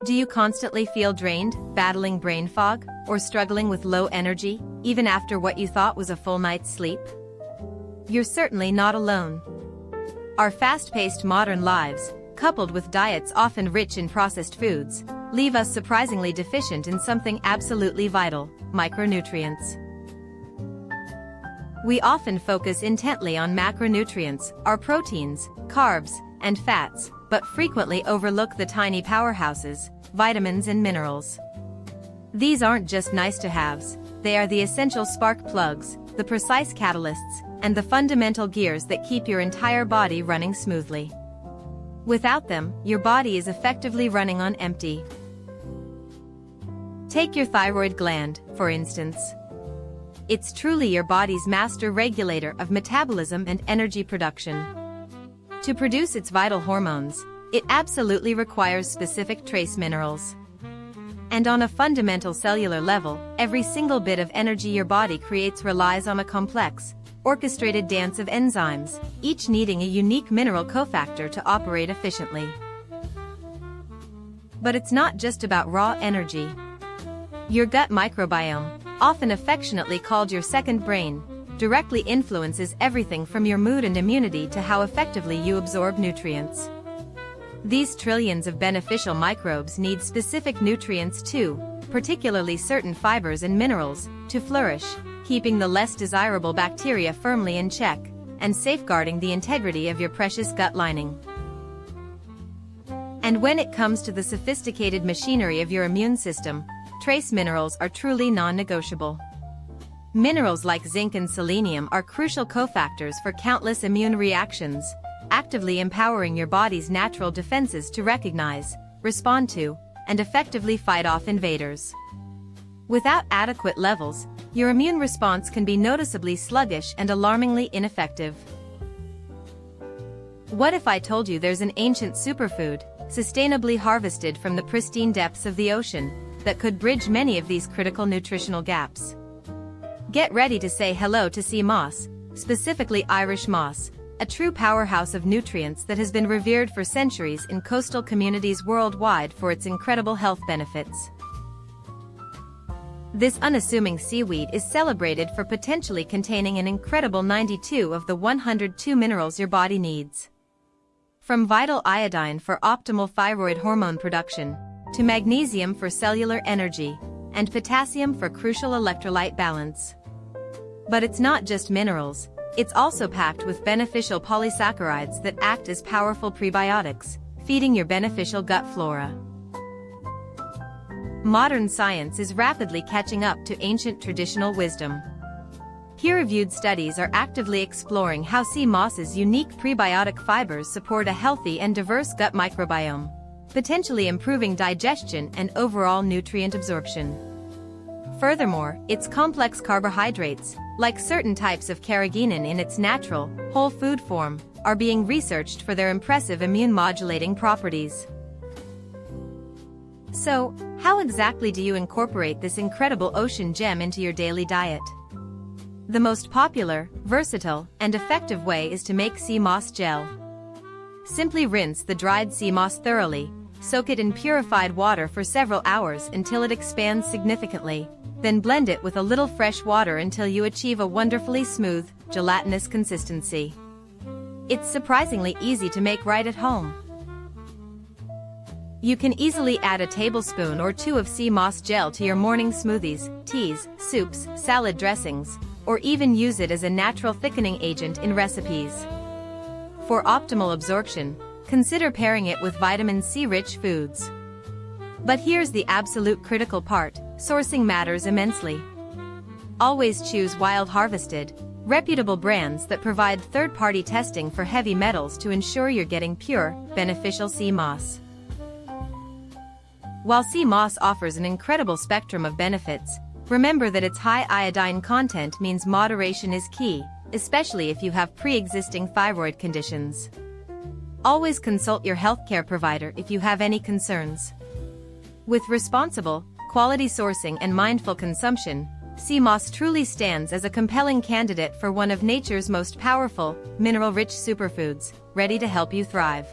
Do you constantly feel drained, battling brain fog, or struggling with low energy, even after what you thought was a full night's sleep? You're certainly not alone. Our fast-paced modern lives, coupled with diets often rich in processed foods, leave us surprisingly deficient in something absolutely vital: micronutrients. We often focus intently on macronutrients, our proteins, carbs, and fats, but frequently overlook the tiny powerhouses, vitamins and minerals. These aren't just nice-to-haves, they are the essential spark plugs, the precise catalysts, and the fundamental gears that keep your entire body running smoothly. Without them, your body is effectively running on empty. Take your thyroid gland, for instance. It's truly your body's master regulator of metabolism and energy production. To produce its vital hormones, it absolutely requires specific trace minerals. And on a fundamental cellular level, every single bit of energy your body creates relies on a complex, orchestrated dance of enzymes, each needing a unique mineral cofactor to operate efficiently. But it's not just about raw energy. Your gut microbiome, often affectionately called your second brain, directly influences everything from your mood and immunity to how effectively you absorb nutrients. These trillions of beneficial microbes need specific nutrients too, particularly certain fibers and minerals, to flourish, keeping the less desirable bacteria firmly in check, and safeguarding the integrity of your precious gut lining. And when it comes to the sophisticated machinery of your immune system, trace minerals are truly non-negotiable. Minerals like zinc and selenium are crucial cofactors for countless immune reactions, actively empowering your body's natural defenses to recognize, respond to, and effectively fight off invaders. Without adequate levels, your immune response can be noticeably sluggish and alarmingly ineffective. What if I told you there's an ancient superfood, sustainably harvested from the pristine depths of the ocean, that could bridge many of these critical nutritional gaps? Get ready to say hello to sea moss, specifically Irish moss, a true powerhouse of nutrients that has been revered for centuries in coastal communities worldwide for its incredible health benefits. This unassuming seaweed is celebrated for potentially containing an incredible 92 of the 102 minerals your body needs. From vital iodine for optimal thyroid hormone production, to magnesium for cellular energy, and potassium for crucial electrolyte balance. But it's not just minerals, it's also packed with beneficial polysaccharides that act as powerful prebiotics, feeding your beneficial gut flora. Modern science is rapidly catching up to ancient traditional wisdom. Peer-reviewed studies are actively exploring how sea moss's unique prebiotic fibers support a healthy and diverse gut microbiome, potentially improving digestion and overall nutrient absorption. Furthermore, its complex carbohydrates, like certain types of carrageenan in its natural, whole food form, are being researched for their impressive immune-modulating properties. So, how exactly do you incorporate this incredible ocean gem into your daily diet? The most popular, versatile, and effective way is to make sea moss gel. Simply rinse the dried sea moss thoroughly, soak it in purified water for several hours until it expands significantly, then blend it with a little fresh water until you achieve a wonderfully smooth, gelatinous consistency. It's surprisingly easy to make right at home. You can easily add a tablespoon or two of sea moss gel to your morning smoothies, teas, soups, salad dressings, or even use it as a natural thickening agent in recipes. For optimal absorption, consider pairing it with vitamin C-rich foods. But here's the absolute critical part: sourcing matters immensely. Always choose wild-harvested, reputable brands that provide third-party testing for heavy metals to ensure you're getting pure, beneficial sea moss. While sea moss offers an incredible spectrum of benefits, remember that its high iodine content means moderation is key, especially if you have pre-existing thyroid conditions. Always consult your healthcare provider if you have any concerns. With responsible, quality sourcing and mindful consumption, sea moss truly stands as a compelling candidate for one of nature's most powerful, mineral-rich superfoods, ready to help you thrive.